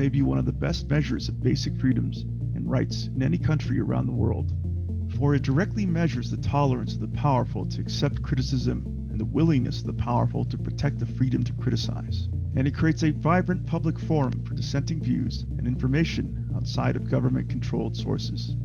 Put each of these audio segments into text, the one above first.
may be one of the best measures of basic freedoms and rights in any country around the world, for it directly measures the tolerance of the powerful to accept criticism and the willingness of the powerful to protect the freedom to criticize. And it creates a vibrant public forum for dissenting views and information outside of government-controlled sources.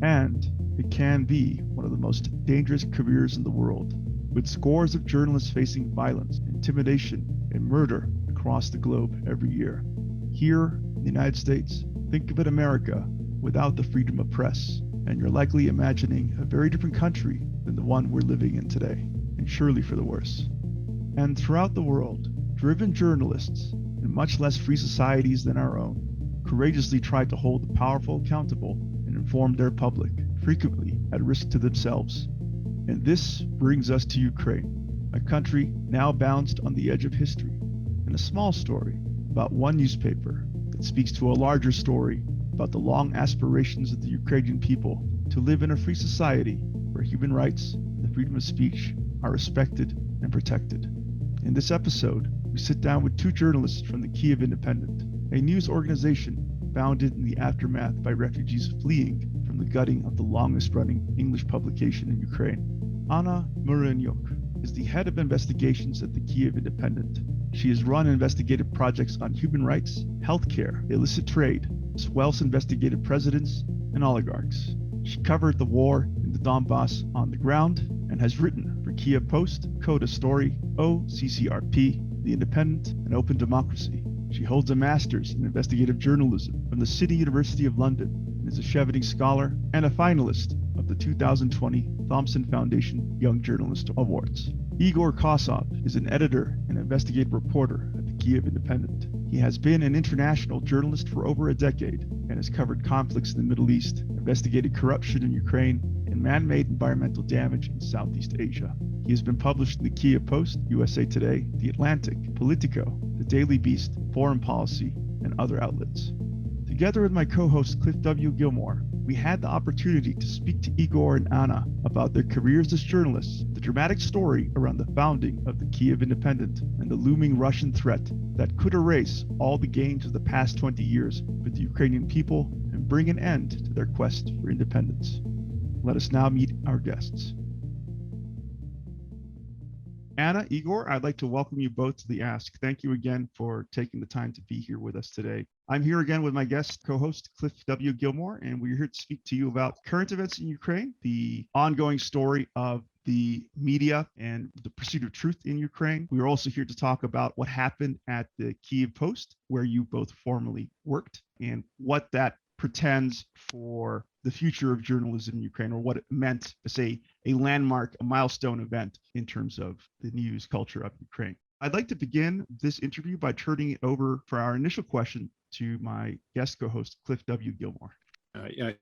And it can be one of the most dangerous careers in the world, with scores of journalists facing violence, intimidation, and murder across the globe every year. Here in the United States, think of it America without the freedom of press, and you're likely imagining a very different country than the one we're living in today, and surely for the worse. And throughout the world, driven journalists in much less free societies than our own courageously try to hold the powerful accountable and inform their public, frequently at risk to themselves. And this brings us to Ukraine, a country now bounced on the edge of history, and a small story about one newspaper that speaks to a larger story about the long aspirations of the Ukrainian people to live in a free society where human rights and the freedom of speech are respected and protected. In this episode, we sit down with two journalists from the Kyiv Independent, a news organization founded in the aftermath by refugees fleeing from the gutting of the longest-running English publication in Ukraine. Anna Myroniuk is the head of investigations at the Kyiv Independent. She has run investigative projects on human rights, healthcare, illicit trade, as well as investigated presidents and oligarchs. She covered the war in the Donbass on the ground and has written for Kyiv Post, Code a Story, OCCRP, The Independent, and Open Democracy. She holds a master's in investigative journalism from the City University of London and is a Chevening Scholar and a finalist of the 2020 Thomson Foundation Young Journalist Awards. Igor Kossov is an editor and investigative reporter at the Kyiv Independent. He has been an international journalist for over a decade and has covered conflicts in the Middle East, investigated corruption in Ukraine, and man-made environmental damage in Southeast Asia. He has been published in the Kyiv Post, USA Today, The Atlantic, Politico, The Daily Beast, Foreign Policy, and other outlets. Together with my co-host Cliff W. Gilmore, we had the opportunity to speak to Igor and Anna about their careers as journalists, the dramatic story around the founding of the Kyiv Independent, and the looming Russian threat that could erase all the gains of the past 20 years for the Ukrainian people and bring an end to their quest for independence. Let us now meet our guests. Anna, Igor, I'd like to welcome you both to the Ask. Thank you again for taking the time to be here with us today. I'm here again with my guest co-host, Cliff W. Gilmore, and we're here to speak to you about current events in Ukraine, the ongoing story of the media and the pursuit of truth in Ukraine. We are also here to talk about what happened at the Kyiv Post, where you both formerly worked, and what that portends for the future of journalism in Ukraine, or what it meant to say a landmark, a milestone event in terms of the news culture of Ukraine. I'd like to begin this interview by turning it over for our initial question to my guest co-host, Cliff W. Gilmore.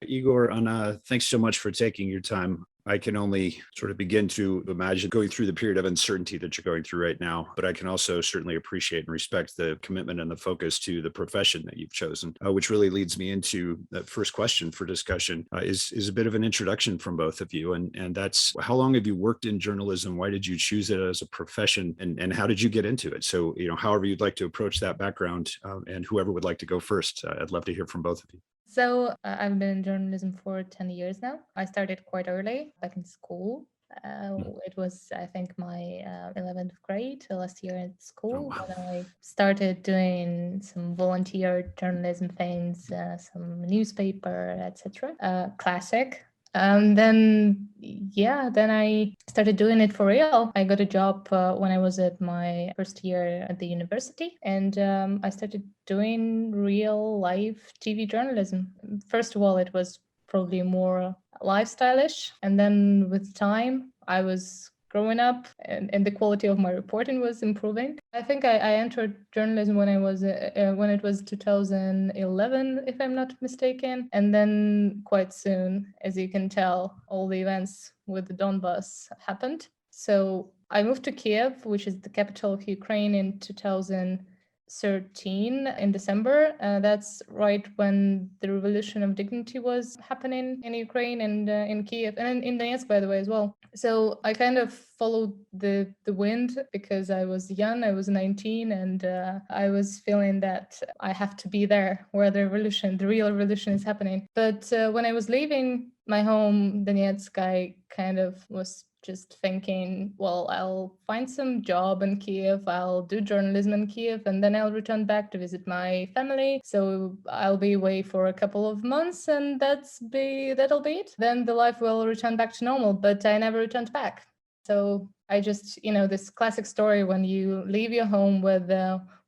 Igor, Anna, thanks so much for taking your time. I can only sort of begin to imagine going through the period of uncertainty that you're going through right now, but I can also certainly appreciate and respect the commitment and the focus to the profession that you've chosen, which really leads me into that first question for discussion, is a bit of an introduction from both of you. And that's, how long have you worked in journalism? Why did you choose it as a profession? And how did you get into it? So, however you'd like to approach that background, and whoever would like to go first, I'd love to hear from both of you. So I've been in journalism for 10 years now. I started quite early, back in school. It was, I think, my 11th grade, last year at school, when I started doing some volunteer journalism things, some newspaper, etc. Classic. Then I started doing it for real. I got a job when I was at my first year at the university, and I started doing real live TV journalism. First of all, it was probably more lifestyle-ish, and then with time, I was growing up, and the quality of my reporting was improving. I think I entered journalism when it was 2011, if I'm not mistaken. And then quite soon, as you can tell, all the events with the Donbass happened. So I moved to Kyiv, which is the capital of Ukraine, in 2015. 2013 in December. That's right when the Revolution of Dignity was happening in Ukraine and in Kyiv and in Donetsk, by the way, as well. So I kind of followed the wind because I was young. I was 19, and I was feeling that I have to be there where the real revolution is happening. But when I was leaving my home, Donetsk, I kind of was just thinking, well, I'll find some job in Kyiv, I'll do journalism in Kyiv, and then I'll return back to visit my family. So I'll be away for a couple of months, and that'll be it. Then the life will return back to normal, but I never returned back. So I just, this classic story when you leave your home with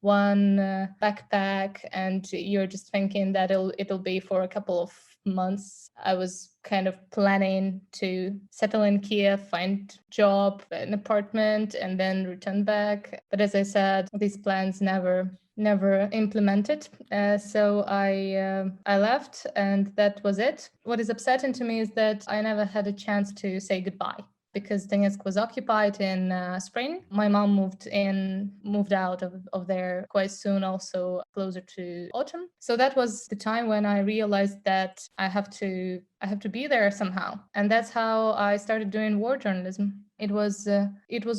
one backpack and you're just thinking that it'll be for a couple of months. I was kind of planning to settle in Kiev, find job, an apartment, and then return back. But as I said, these plans never implemented. So I left, and that was it. What is upsetting to me is that I never had a chance to say goodbye, because Donetsk was occupied in spring. My mom moved out of there quite soon, also closer to autumn. So that was the time when I realized that I have to be there somehow. And that's how I started doing war journalism. It was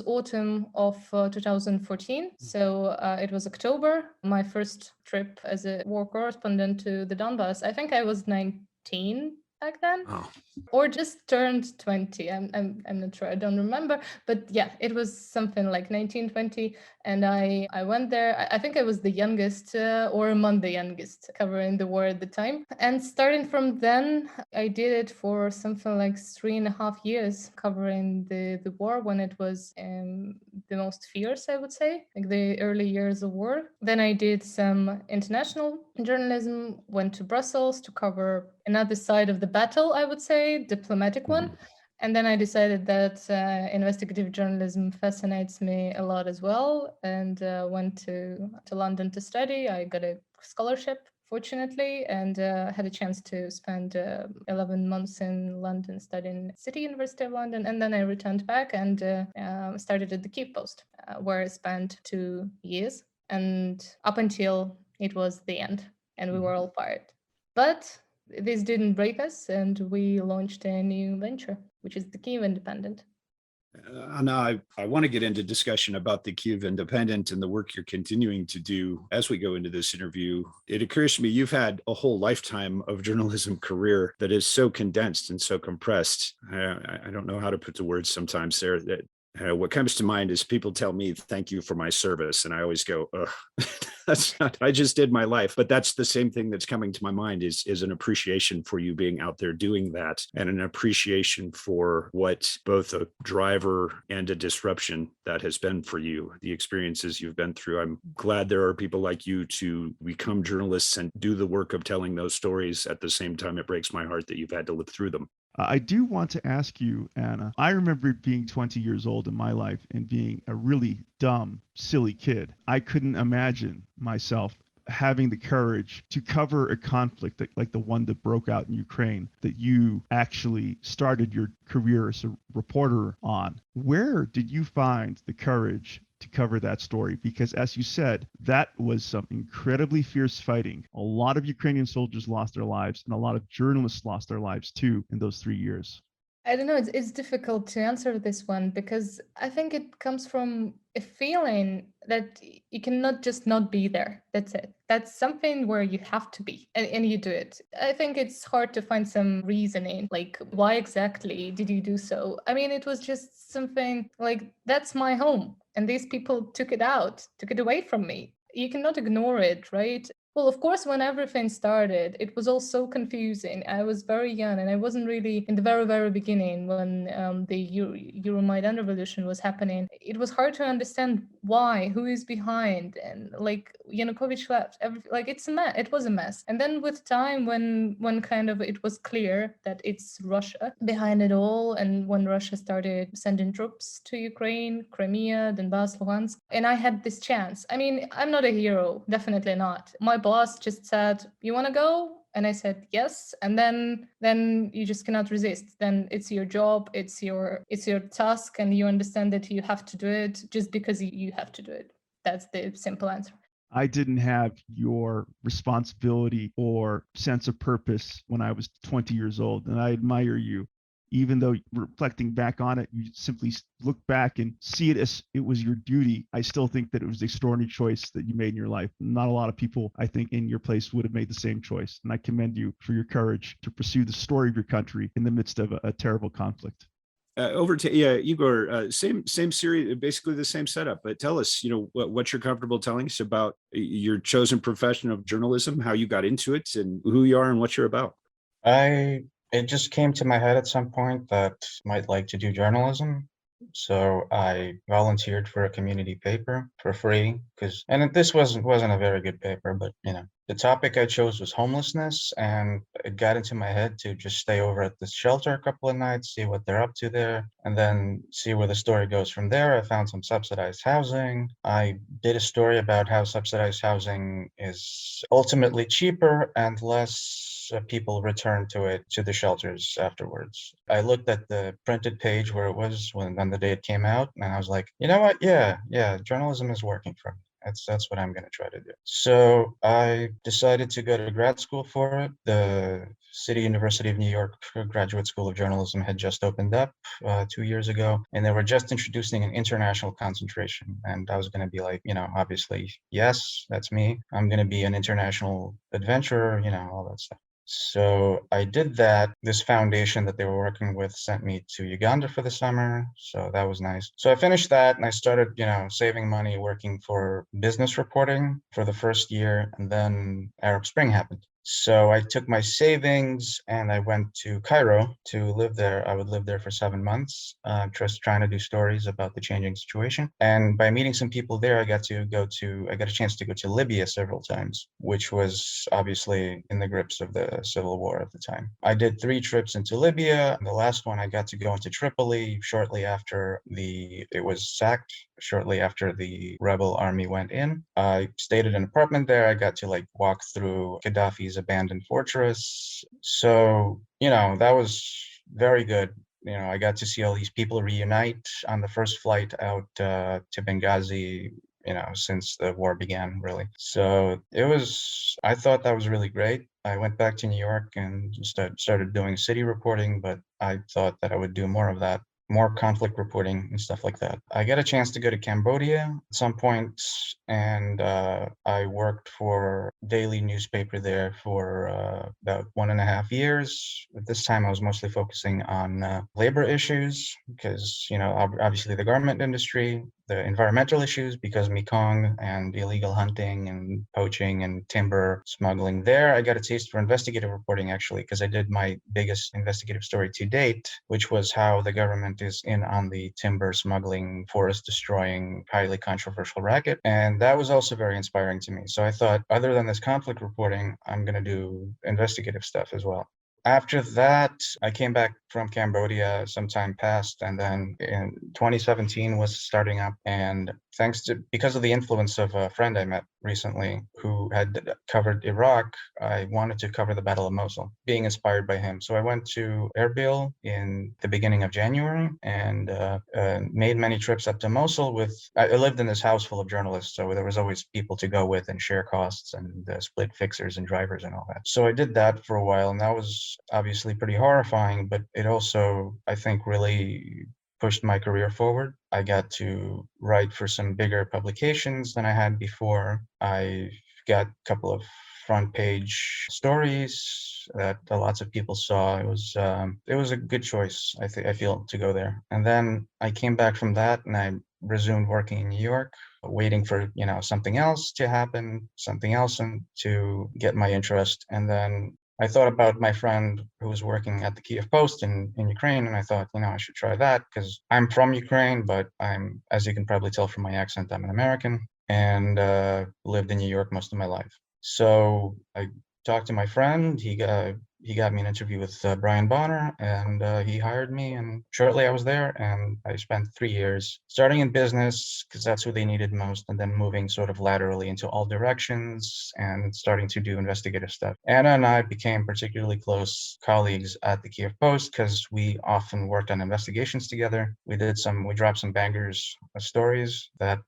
autumn of 2014. So it was October, my first trip as a war correspondent to the Donbass. I think I was 19 back then. Oh. Or just turned 20. I'm not sure. I don't remember. But yeah, it was something like 19, 20. And I went there. I think I was the youngest or among the youngest covering the war at the time. And starting from then, I did it for something like 3.5 years, covering the war when it was the most fierce, I would say, like the early years of war. Then I did some international journalism, went to Brussels to cover another side of the battle, I would say, diplomatic one. And then I decided that investigative journalism fascinates me a lot as well, and went to London to study. I got a scholarship, fortunately, and had a chance to spend 11 months in London studying City University of London. And then I returned back and started at the Kyiv Post, where I spent 2 years, and up until it was the end, and we were all fired. But this didn't break us, and we launched a new venture, which is the Kyiv Independent. Now, I want to get into discussion about the Kyiv Independent and the work you're continuing to do as we go into this interview. It occurs to me you've had a whole lifetime of journalism career that is so condensed and so compressed. I don't know how to put the words sometimes there. That what comes to mind is people tell me, thank you for my service. And I always go, ugh, that's not, I just did my life. But that's the same thing that's coming to my mind is an appreciation for you being out there doing that, and an appreciation for what both a driver and a disruption that has been for you, the experiences you've been through. I'm glad there are people like you to become journalists and do the work of telling those stories. At the same time, it breaks my heart that you've had to live through them. I do want to ask you, Anna. I remember being 20 years old in my life and being a really dumb, silly kid. I couldn't imagine myself having the courage to cover a conflict like the one that broke out in Ukraine, that you actually started your career as a reporter on. Where did you find the courage to cover that story? Because as you said, that was some incredibly fierce fighting. A lot of Ukrainian soldiers lost their lives, and a lot of journalists lost their lives too in those 3 years. I don't know, it's difficult to answer this one, because I think it comes from a feeling that you cannot just not be there. That's it. That's something where you have to be, and you do it. I think it's hard to find some reasoning, like why exactly did you do so? I mean, it was just something like, that's my home, and these people took it away from me. You cannot ignore it, right? Well, of course, when everything started, it was all so confusing. I was very young, and I wasn't really in the very, very beginning when the Euromaidan revolution was happening. It was hard to understand why, who is behind, and like Yanukovych left. It's a mess. It was a mess. And then with time, when kind of it was clear that it's Russia behind it all, and when Russia started sending troops to Ukraine, Crimea, Donbass, Luhansk, and I had this chance. I mean, I'm not a hero, definitely not. My boss just said, "You want to go?" And I said yes. And then you just cannot resist. Then it's your job, it's your task, and you understand that you have to do it just because you have to do it. That's the simple answer. I didn't have your responsibility or sense of purpose when I was 20 years old. And I admire you. Even though reflecting back on it, you simply look back and see it as it was your duty. I still think that it was an extraordinary choice that you made in your life. Not a lot of people, I think, in your place would have made the same choice. And I commend you for your courage to pursue the story of your country in the midst of a terrible conflict. Over to Igor. Same series, basically the same setup. But tell us, what you're comfortable telling us about your chosen profession of journalism, how you got into it, and who you are and what you're about. It just came to my head at some point that I might like to do journalism. So I volunteered for a community paper for free and this wasn't a very good paper, but the topic I chose was homelessness, and it got into my head to just stay over at this shelter a couple of nights, see what they're up to there, and then see where the story goes from there. I found some subsidized housing. I did a story about how subsidized housing is ultimately cheaper and less people return to the shelters afterwards. I looked at the printed page where it was on the day it came out, and I was like, you know what? Yeah, journalism is working for me. That's what I'm going to try to do. So I decided to go to grad school for it. The City University of New York Graduate School of Journalism had just opened up 2 years ago, and they were just introducing an international concentration. And I was going to be like, obviously, yes, that's me. I'm going to be an international adventurer, all that stuff. So I did that. This foundation that they were working with sent me to Uganda for the summer. So that was nice. So I finished that and I started, saving money working for business reporting for the first year. And then Arab Spring happened. So I took my savings and I went to Cairo to live there. I would live there for 7 months, just trying to do stories about the changing situation. And by meeting some people there, I got a chance to go to Libya several times, which was obviously in the grips of the civil war at the time. I did 3 trips into Libya. The last one, I got to go into Tripoli shortly after it was sacked, shortly after the rebel army went in. I stayed at an apartment there. I got to walk through Gaddafi's abandoned fortress. So, that was very good. I got to see all these people reunite on the first flight out to Benghazi, since the war began, really. So I thought that was really great. I went back to New York and started doing city reporting, but I thought that I would do more of that, more conflict reporting and stuff like that. I got a chance to go to Cambodia at some point, and I worked for a daily newspaper there for about 1.5 years. At this time, I was mostly focusing on labor issues because, obviously the garment industry, the environmental issues because Mekong and illegal hunting and poaching and timber smuggling there. I got a taste for investigative reporting, actually, because I did my biggest investigative story to date, which was how the government is in on the timber smuggling, forest destroying, highly controversial racket. And that was also very inspiring to me. So I thought, other than this conflict reporting, I'm going to do investigative stuff as well. After that, I came back from Cambodia, some time passed, and then in 2017 was starting up. And because of the influence of a friend I met recently who had covered Iraq, I wanted to cover the Battle of Mosul, being inspired by him. So I went to Erbil in the beginning of January and made many trips up to Mosul I lived in this house full of journalists, so there was always people to go with and share costs and split fixers and drivers and all that. So I did that for a while, and that was obviously pretty horrifying, but it also, I think, really pushed my career forward. I got to write for some bigger publications than I had before. I got a couple of front page stories that lots of people saw. It was a good choice, I feel, to go there. And then I came back from that and I resumed working in New York, waiting for something else to happen, something else and to get my interest. And then I thought about my friend who was working at the Kyiv Post in Ukraine, and I thought, I should try that because I'm from Ukraine, but as you can probably tell from my accent, I'm an American and lived in New York most of my life. So I talked to my friend. He got me an interview with Brian Bonner, and he hired me. And shortly I was there, and I spent 3 years starting in business because that's who they needed most, and then moving sort of laterally into all directions and starting to do investigative stuff. Anna and I became particularly close colleagues at the Kyiv Post because we often worked on investigations together. We dropped some bangers stories that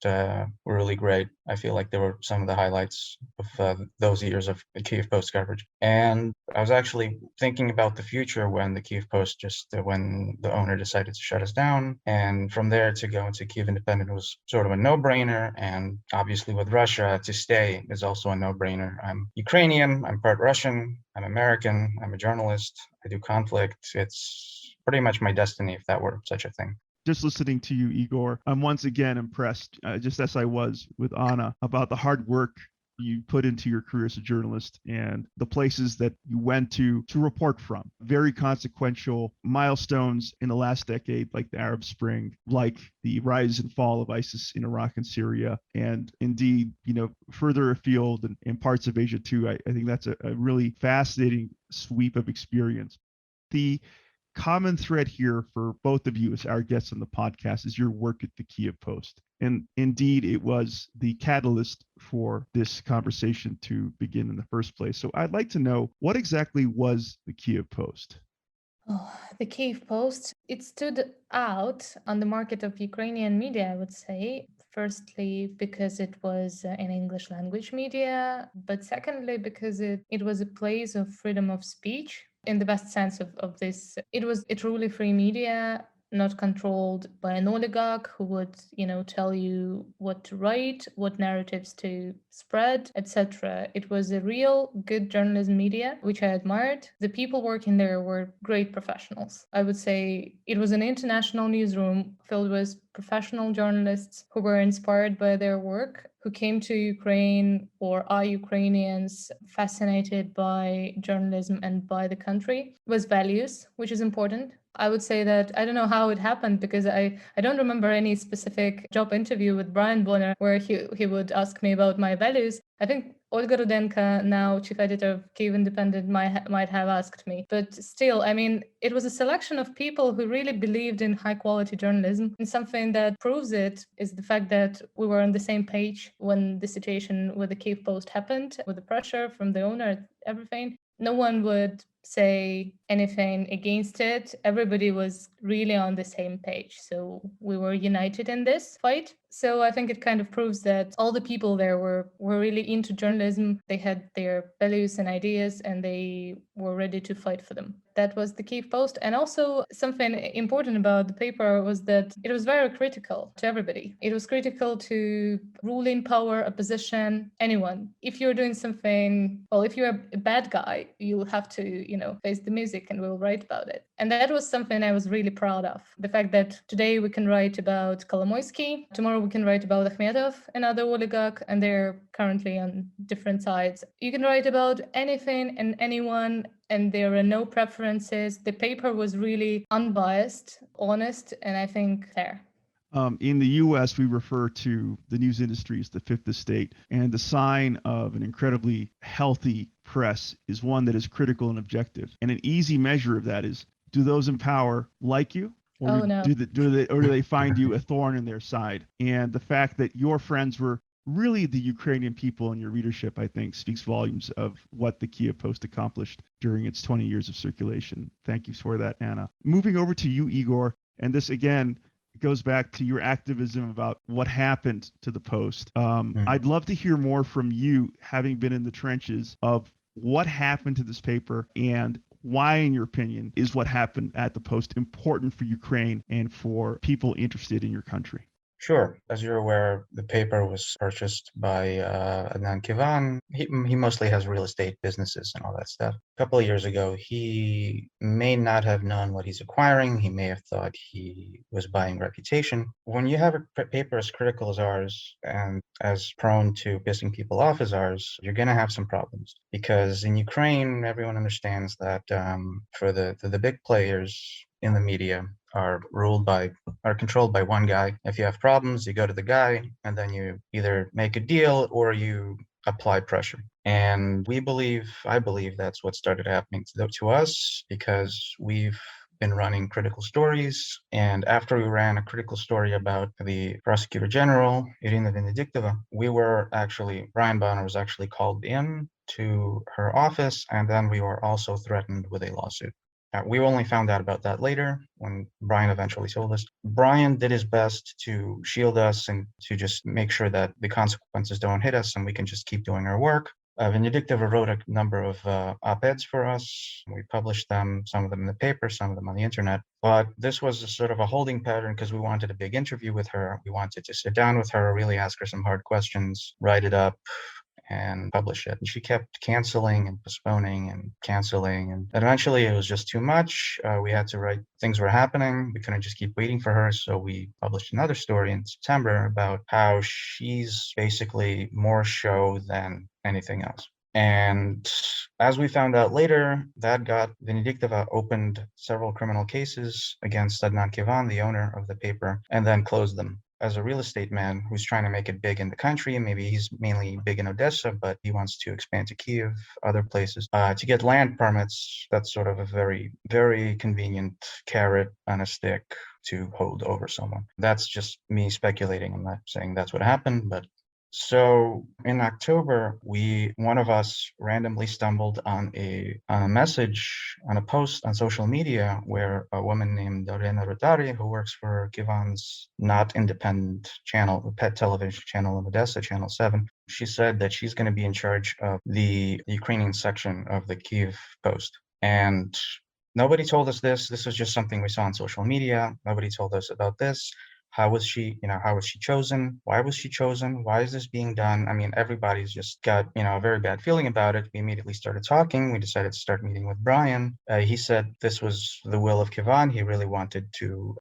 were really great. I feel like they were some of the highlights of those years of the Kyiv Post coverage. And I was actually thinking about the future when the Kyiv Post when the owner decided to shut us down. And from there to go into Kyiv Independent was sort of a no-brainer. And obviously with Russia, to stay is also a no-brainer. I'm Ukrainian, I'm part Russian, I'm American, I'm a journalist, I do conflict. It's pretty much my destiny if that were such a thing. Just listening to you, Igor, I'm once again impressed, just as I was with Anna, about the hard work you put into your career as a journalist and the places that you went to report from. Very consequential milestones in the last decade, like the Arab Spring, like the rise and fall of ISIS in Iraq and Syria, and indeed, further afield in parts of Asia too. I think that's a really fascinating sweep of experience. The common thread here for both of you as our guests on the podcast is your work at the Kyiv Post. And indeed, it was the catalyst for this conversation to begin in the first place. So I'd like to know, what exactly was the Kyiv Post? Oh, the Kyiv Post, it stood out on the market of Ukrainian media, I would say. Firstly, because it was an English language media, but secondly, because it was a place of freedom of speech in the best sense of this. It was a truly free media, not controlled by an oligarch who would, tell you what to write, what narratives to spread, etc. It was a real good journalism media, which I admired. The people working there were great professionals. I would say it was an international newsroom filled with professional journalists who were inspired by their work, who came to Ukraine or are Ukrainians fascinated by journalism and by the country with values, which is important. I would say that I don't know how it happened because I don't remember any specific job interview with Brian Bonner where he would ask me about my values. I think Olga Rudenka, now chief editor of Kyiv Independent, might have asked me. But still, I mean, it was a selection of people who really believed in high quality journalism. And something that proves it is the fact that we were on the same page when the situation with the Kyiv Post happened, with the pressure from the owner, everything. No one would say anything against it. Everybody was really on the same page. So we were united in this fight. So I think it kind of proves that all the people there were really into journalism. They had their values and ideas and they were ready to fight for them. That was the Kyiv Post. And also something important about the paper was that it was very critical to everybody. It was critical to ruling power, opposition, anyone. If you're doing something, well, if you're a bad guy, you'll have to, face the music and we'll write about it. And that was something I was really proud of. The fact that today we can write about Kolomoisky, tomorrow we can write about Akhmedov, another oligarch, and they're currently on different sides. You can write about anything and anyone, and there are no preferences. The paper was really unbiased, honest, and I think fair. In the U.S., we refer to the news industry as the fifth estate, and the sign of an incredibly healthy press is one that is critical and objective. And an easy measure of that is, do those in power like you? Or no. do they find you a thorn in their side? And the fact that your friends were really the Ukrainian people in your readership, I think, speaks volumes of what the Kyiv Post accomplished during its 20 years of circulation. Thank you for that, Anna. Moving over to you, Igor, and this again goes back to your activism about what happened to the Post. I'd love to hear more from you, having been in the trenches, of what happened to this paper and why, in your opinion, is what happened at the Post important for Ukraine and for people interested in your country? Sure. As you're aware, the paper was purchased by Adnan Kivan. He mostly has real estate businesses and all that stuff. A couple of years ago, he may not have known what he's acquiring. He may have thought he was buying reputation. When you have a paper as critical as ours and as prone to pissing people off as ours, you're going to have some problems. Because in Ukraine, everyone understands that for the big players in the media are controlled by one guy. If you have problems, you go to the guy and then you either make a deal or you apply pressure. And I believe that's what started happening to us, because we've been running critical stories. And after we ran a critical story about the prosecutor general, Irina Venediktova, Brian Bonner was actually called in to her office, and then we were also threatened with a lawsuit. We only found out about that later when Brian eventually told us. Brian did his best to shield us and to just make sure that the consequences don't hit us and we can just keep doing our work. Vindictiva wrote a number of op-eds for us. We published them, some of them in the paper, some of them on the internet. But this was a sort of a holding pattern because we wanted a big interview with her. We wanted to sit down with her, really ask her some hard questions, write it up, and publish it. And she kept canceling and postponing and canceling. And eventually it was just too much. We had to write, things were happening. We couldn't just keep waiting for her. So we published another story in September about how she's basically more show than anything else. And as we found out later, that got Vindictiva opened several criminal cases against Adnan Kivan, the owner of the paper, and then closed them. As a real estate man who's trying to make it big in the country, maybe he's mainly big in Odessa, but he wants to expand to Kyiv, other places, to get land permits. That's sort of a very, very convenient carrot on a stick to hold over someone. That's just me speculating. I'm not saying that's what happened, but so in October, one of us randomly stumbled on a message, on a post on social media where a woman named Dorena Rotari, who works for Kivan's not independent channel, the pet television channel in Odessa, Channel 7, she said that she's going to be in charge of the Ukrainian section of the Kyiv Post. And nobody told us this. This was just something we saw on social media. Nobody told us about this. How was she chosen? Why was she chosen? Why is this being done? I mean, everybody's just got, a very bad feeling about it. We immediately started talking. We decided to start meeting with Brian. He said this was the will of Kivan. He really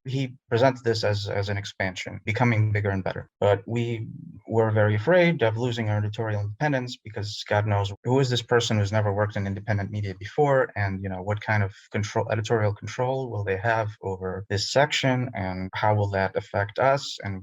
he presented this as an expansion, becoming bigger and better. But we were very afraid of losing our editorial independence because God knows who is this person who's never worked in independent media before, and what kind of editorial control will they have over this section, and how will that affect us? And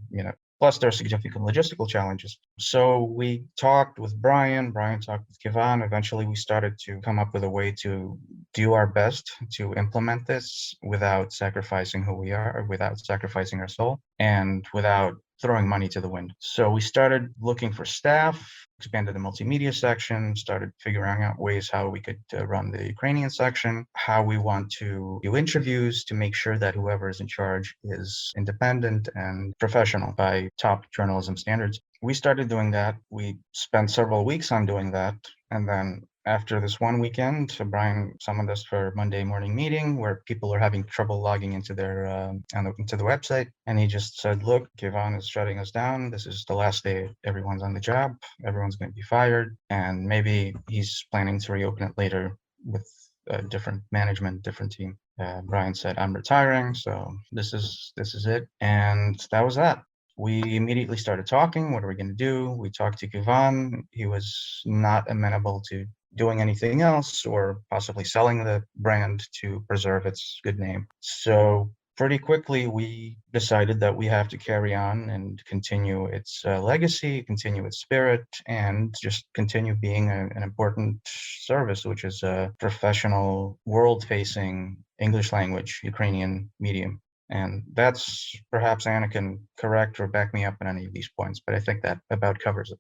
plus there are significant logistical challenges. So we talked with Brian talked with Kivan. Eventually we started to come up with a way to do our best to implement this without sacrificing who we are, without sacrificing our soul, and without throwing money to the wind. So we started looking for staff, expanded the multimedia section, started figuring out ways how we could run the Ukrainian section, how we want to do interviews to make sure that whoever is in charge is independent and professional by top journalism standards. We started doing that. We spent several weeks on doing that. And then after this one weekend, Brian summoned us for a Monday morning meeting where people are having trouble logging into into the website. And he just said, look, Kivan is shutting us down. This is the last day everyone's on the job. Everyone's going to be fired. And maybe he's planning to reopen it later with a different management, different team. Brian said, I'm retiring. So this is it. And that was that. We immediately started talking. What are we going to do? We talked to Kivan. He was not amenable to doing anything else or possibly selling the brand to preserve its good name. So pretty quickly, we decided that we have to carry on and continue its legacy, continue its spirit, and just continue being an important service, which is a professional, world-facing English language Ukrainian medium. And that's, perhaps Anna can correct or back me up on any of these points, but I think that about covers it.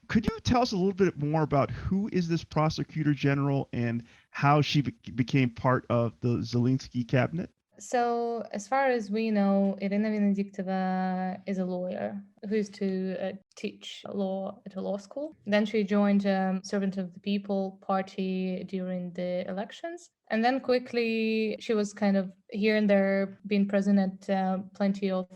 Could you tell us a little bit more about who is this prosecutor general and how she became part of the Zelensky cabinet? So, as far as we know, Irina Vindictiva is a lawyer who used to teach law at a law school. Then she joined Servant of the People party during the elections. And then quickly, she was kind of here and there, being present at plenty of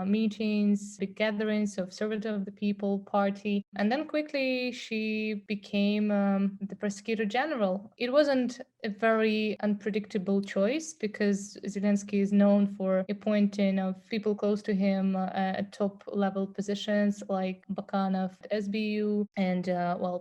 meetings, big gatherings of Servant of the People party. And then quickly, she became the prosecutor general. It wasn't a very unpredictable choice because Zelensky is known for appointing of people close to him at top level positions like Bakanov at SBU, and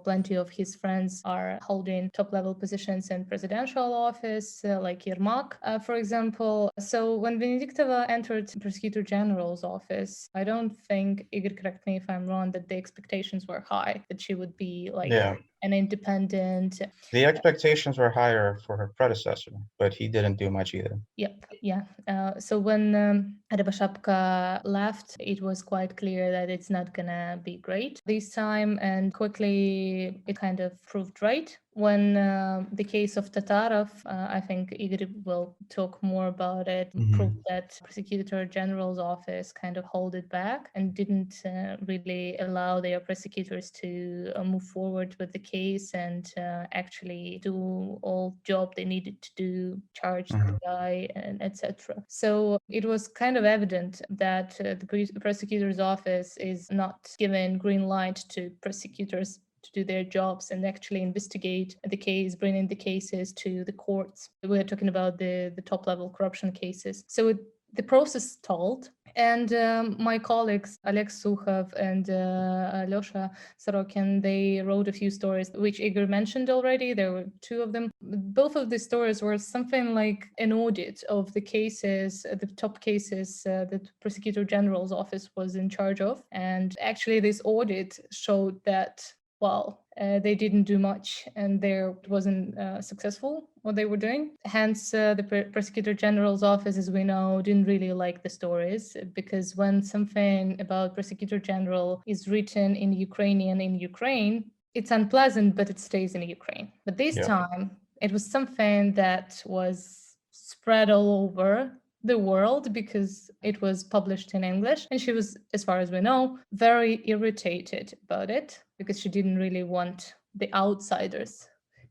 plenty of his friends are holding top level positions in presidential office, like Yermak, for example. So when Vindictiva entered Prosecutor General's office, I don't think, Igor, correct me if I'm wrong, that the expectations were high, that she would be like an independent. The expectations were higher for her predecessor, but he didn't do much either. Yep, yeah. So when Rябошапka left, it was quite clear that it's not gonna be great this time, and quickly it kind of proved right. when the case of Tatarov, I think Igor will talk more about it, proved that Prosecutor General's office kind of held it back and didn't really allow their prosecutors to move forward with the case and actually do all job they needed to do, charge the guy, and etc. So it was kind of evident that the prosecutor's office is not given green light to prosecutors to do their jobs and actually investigate the case, bring in the cases to the courts. We're talking about the top level corruption cases. So the process stalled. And my colleagues, Alex Sukhov and Alyosha Sorokin, they wrote a few stories, which Igor mentioned already. There were two of them. Both of the stories were something like an audit of the cases, the top cases that Prosecutor General's office was in charge of. And actually, this audit showed that they didn't do much and there wasn't successful what they were doing. Hence, the Prosecutor General's office, as we know, didn't really like the stories, because when something about Prosecutor General is written in Ukrainian in Ukraine, it's unpleasant, but it stays in Ukraine. But this time, it was something that was spread all over the world because it was published in English. And she was, as far as we know, very irritated about it because she didn't really want the outsiders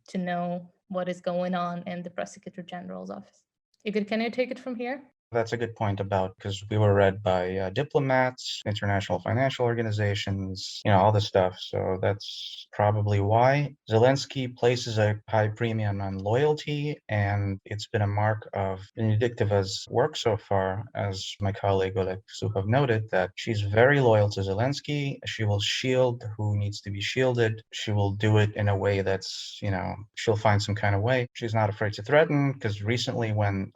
to know what is going on in the Prosecutor General's office. Igor, can you take it from here? That's a good point about, because we were read by diplomats, international financial organizations, all this stuff. So that's probably why Zelensky places a high premium on loyalty, and it's been a mark of Benediktova's work so far, as my colleague Oleg Sukhov noted, that she's very loyal to Zelensky. She will shield who needs to be shielded. She will do it in a way that's, she'll find some kind of way. She's not afraid to threaten, because recently when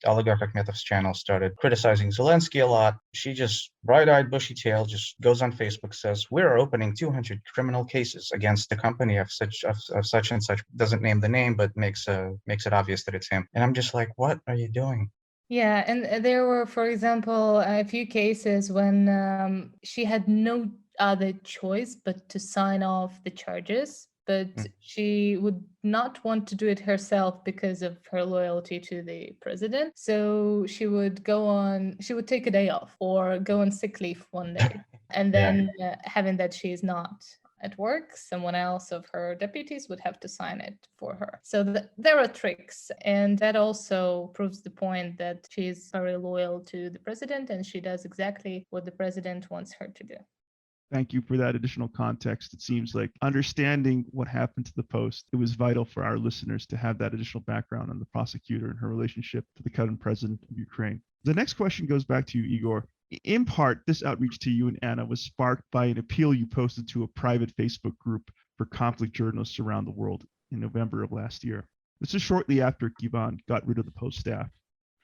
Oligarch Akhmetov's channel started criticizing Zelensky a lot, she just bright-eyed, bushy-tailed, just goes on Facebook, says, "We're opening 200 criminal cases against the company of such and such." Doesn't name the name, but makes it obvious that it's him. And I'm just like, what are you doing? Yeah, and there were, for example, a few cases when she had no other choice but to sign off the charges, but she would not want to do it herself because of her loyalty to the president. So she would take a day off or go on sick leave one day. And then having that she is not at work, someone else of her deputies would have to sign it for her. So there are tricks, and that also proves the point that she is very loyal to the president and she does exactly what the president wants her to do. Thank you for that additional context. It seems like understanding what happened to the Post, it was vital for our listeners to have that additional background on the prosecutor and her relationship to the current president of Ukraine. The next question goes back to you, Igor. In part, this outreach to you and Anna was sparked by an appeal you posted to a private Facebook group for conflict journalists around the world in November of last year. This is shortly after Kyiv got rid of the Post staff.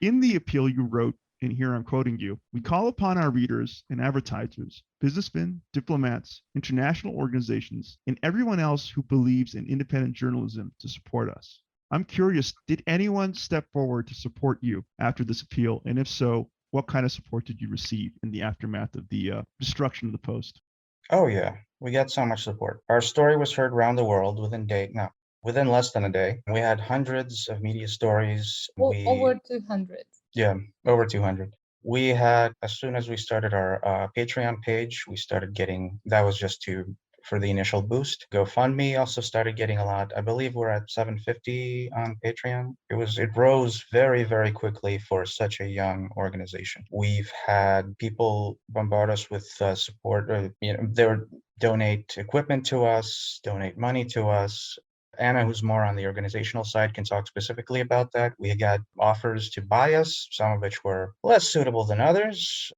In the appeal, you wrote, and here I'm quoting you, "We call upon our readers and advertisers, businessmen, diplomats, international organizations, and everyone else who believes in independent journalism to support us." I'm curious, did anyone step forward to support you after this appeal? And if so, what kind of support did you receive in the aftermath of the destruction of the Post? Oh, yeah. We got so much support. Our story was heard around the world within less than a day. We had hundreds of media stories. Over 200. Yeah, over 200. We had, as soon as we started our Patreon page, we started getting, that was just for the initial boost. GoFundMe also started getting a lot. I believe we're at 750 on Patreon. It rose very, very quickly for such a young organization. We've had people bombard us with support. They would donate equipment to us, donate money to us. Anna, who's more on the organizational side, can talk specifically about that. We got offers to buy us, some of which were less suitable than others,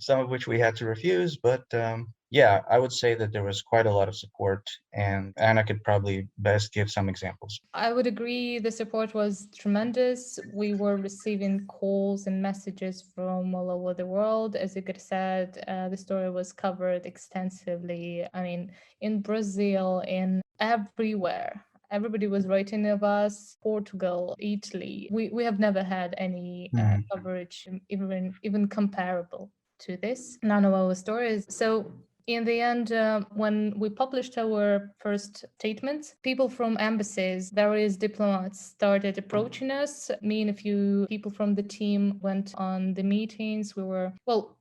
some of which we had to refuse. But I would say that there was quite a lot of support, and Anna could probably best give some examples. I would agree. The support was tremendous. We were receiving calls and messages from all over the world. As Igor said, the story was covered extensively. I mean, in Brazil, in everywhere. Everybody was writing of us. Portugal, Italy. We have never had any coverage even comparable to this. None of our stories. So in the end, when we published our first statements, people from embassies, various diplomats started approaching us. Me and a few people from the team went on the meetings.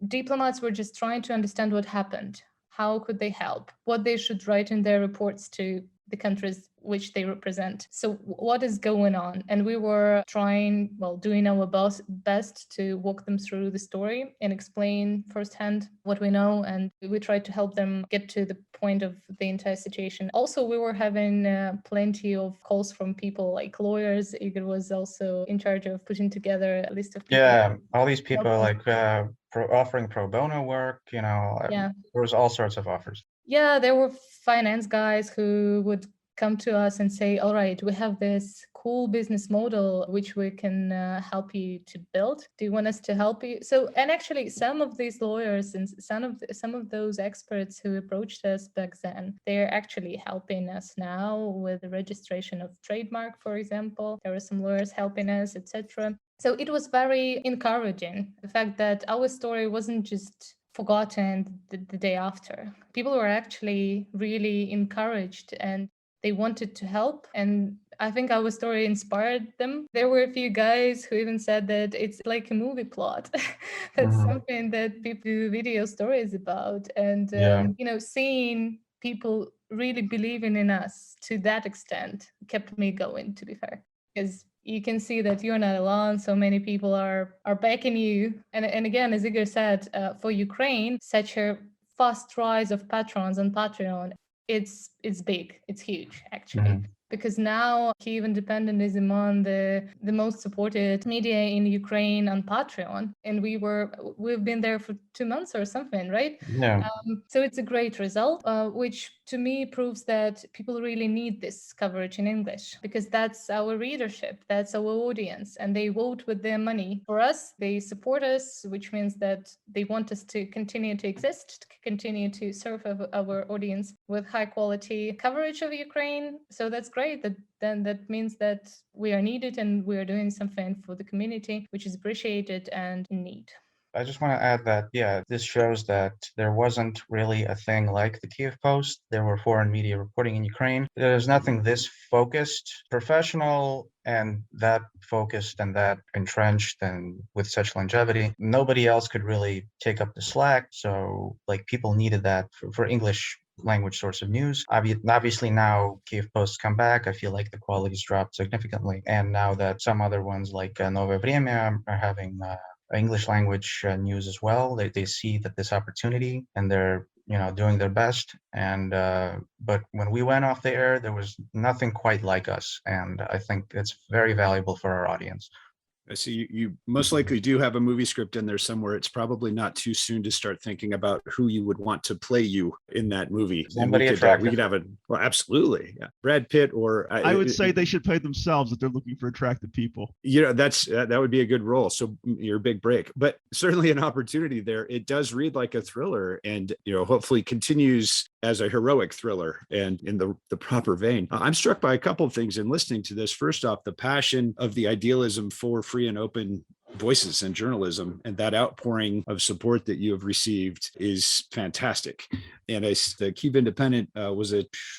Diplomats were just trying to understand what happened. How could they help? What they should write in their reports to the countries which they represent. So what is going on? And we were doing our best to walk them through the story and explain firsthand what we know. And we tried to help them get to the point of the entire situation. Also, we were having plenty of calls from people like lawyers. Igor was also in charge of putting together a list of people. Yeah, all these people offering pro bono work, Yeah. There was all sorts of offers. Yeah, there were finance guys who would come to us and say, all right, we have this cool business model which we can help you to build. Do you want us to help you? So, and actually some of these lawyers and some of those experts who approached us back then, they're actually helping us now with the registration of trademark, for example. There are some lawyers helping us, etc. So it was very encouraging, the fact that our story wasn't just forgotten the day after. People were actually really encouraged and they wanted to help. And I think our story inspired them. There were a few guys who even said that it's like a movie plot. That's something that people do video stories about. And, seeing people really believing in us to that extent kept me going, to be fair. Because you can see that you're not alone. So many people are backing you. And again, as Igor said, for Ukraine, such a fast rise of patrons on Patreon, it's big. It's huge, actually. Because now Kyiv Independent is among the most supported media in Ukraine on Patreon. And we've been there for 2 months or something, right? Yeah. So it's a great result, which to me proves that people really need this coverage in English, because that's our readership, that's our audience, and they vote with their money. For us, they support us, which means that they want us to continue to exist, to continue to serve our audience with high quality coverage of Ukraine. So that's great. That means that we are needed and we are doing something for the community, which is appreciated and in need. I just want to add that, this shows that there wasn't really a thing like the Kyiv Post. There were foreign media reporting in Ukraine. There's nothing this focused, professional, and that focused and that entrenched and with such longevity. Nobody else could really take up the slack. So, people needed that for English language source of news. Obviously now Kyiv Posts come back. I feel like the quality's dropped significantly. And now that some other ones like Новое Время are having English language news as well, they see that this opportunity and they're doing their best. And but when we went off the air, there was nothing quite like us, and I think it's very valuable for our audience. I see you most likely do have a movie script in there somewhere. It's probably not too soon to start thinking about who you would want to play you in that movie. Somebody we could have absolutely. Yeah. Brad Pitt or I would say they should play themselves if they're looking for attractive people. That would be a good role. So your big break, but certainly an opportunity there. It does read like a thriller and, hopefully continues as a heroic thriller and in the proper vein. I'm struck by a couple of things in listening to this. First off, the passion of the idealism for free and open voices and journalism, and that outpouring of support that you have received is fantastic. And the Kyiv Independent was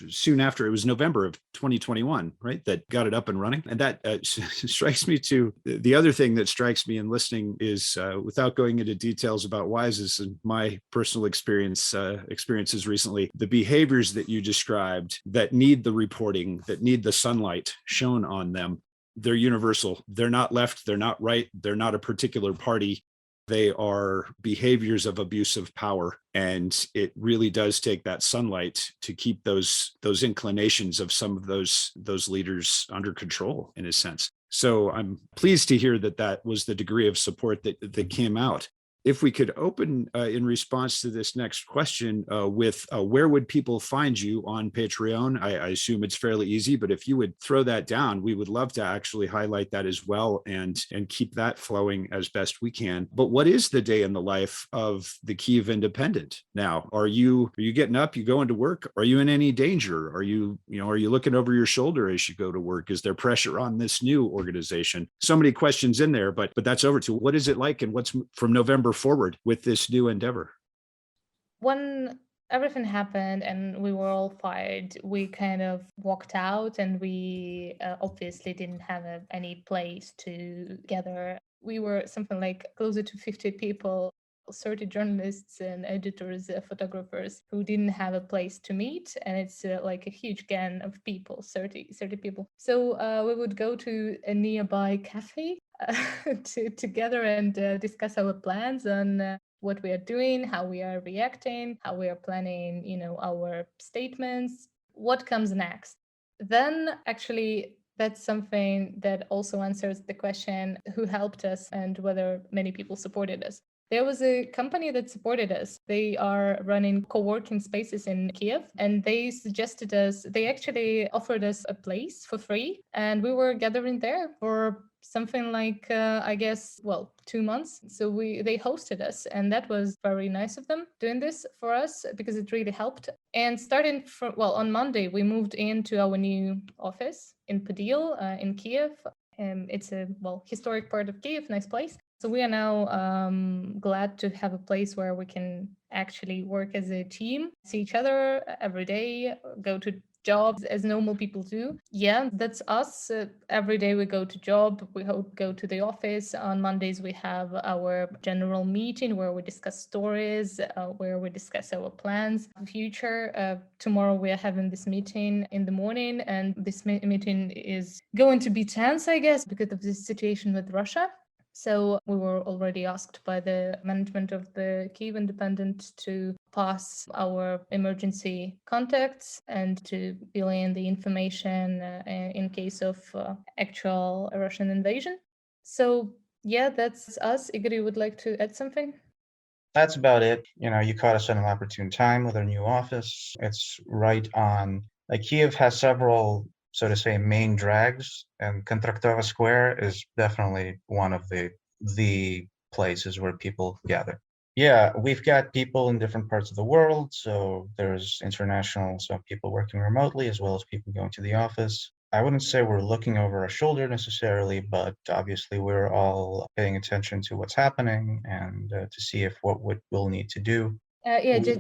soon after, it was November of 2021, right, that got it up and running. And that strikes me to the other thing that strikes me in listening is, without going into details about Wise's and my personal experiences recently, the behaviors that you described that need the reporting, that need the sunlight shown on them, they're universal. They're not left. They're not right. They're not a particular party. They are behaviors of abuse of power. And it really does take that sunlight to keep those inclinations of some of those leaders under control, in a sense. So I'm pleased to hear that was the degree of support that came out. If we could open in response to this next question with where would people find you on Patreon? I assume it's fairly easy, but if you would throw that down, we would love to actually highlight that as well and keep that flowing as best we can. But what is the day in the life of the Kyiv Independent now? Are you getting up, you going to work? Are you in any danger? Are you looking over your shoulder as you go to work? Is there pressure on this new organization? So many questions in there, but that's over to what is it like and what's from November forward with this new endeavor? One everything happened and we were all fired, we kind of walked out, and we obviously didn't have any place to gather. We were something like closer to 50 people, 30 journalists and editors, photographers who didn't have a place to meet. And it's like a huge gang of people, 30 people. So we would go to a nearby cafe together and discuss our plans on what we are doing, how we are reacting, how we are planning, our statements, what comes next. Then actually, that's something that also answers the question who helped us and whether many people supported us. There was a company that supported us. They are running co-working spaces in Kyiv, and they actually offered us a place for free. And we were gathering there for something like, I guess, 2 months. So they hosted us, and that was very nice of them doing this for us because it really helped. And starting from, on Monday, we moved into our new office in Podil in Kyiv. It's a, historic part of Kyiv, nice place. So we are now glad to have a place where we can actually work as a team, see each other every day, go to jobs as normal people do. Yeah, that's us. Every day we go to job, we go to the office. On Mondays we have our general meeting where we discuss stories, where we discuss our plans for the future. Tomorrow we are having this meeting in the morning, and this meeting is going to be tense, I guess, because of this situation with Russia. So we were already asked by the management of the Kyiv Independent to pass our emergency contacts and to fill in the information in case of actual Russian invasion. So yeah, that's us. Igor, you would like to add something? That's about it. You caught us at an opportune time with our new office. It's right on, like, Kyiv has several, so to say, main drags, and Kontraktova Square is definitely one of the places where people gather. Yeah, we've got people in different parts of the world. So there's international, so people working remotely, as well as people going to the office. I wouldn't say we're looking over our shoulder necessarily, but obviously we're all paying attention to what's happening and to see if what we'll need to do.